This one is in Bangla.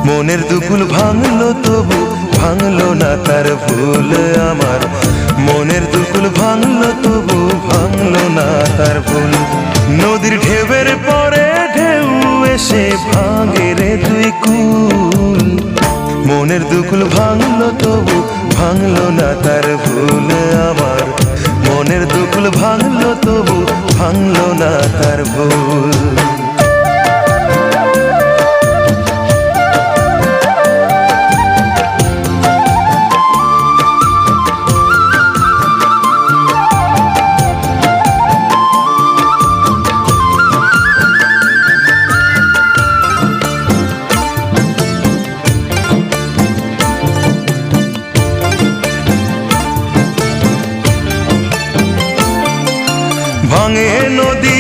মনের দুকুল ভাঙলো তবু ভাঙলো না তার ভুল আমার। মনের দুকুল ভাঙলো তবু ভাঙলো না তার ভুল। নদীর ঢেউয়ের পরে ঢেউ এসে ভাঙে রে তুই কুল। মনের দুকুল ভাঙলো তবু ভাঙলো না তার ভুল আমার। মনের দুকুল ভাঙলো তবু ভাঙলো না তার ভুল। ভাঙে নদী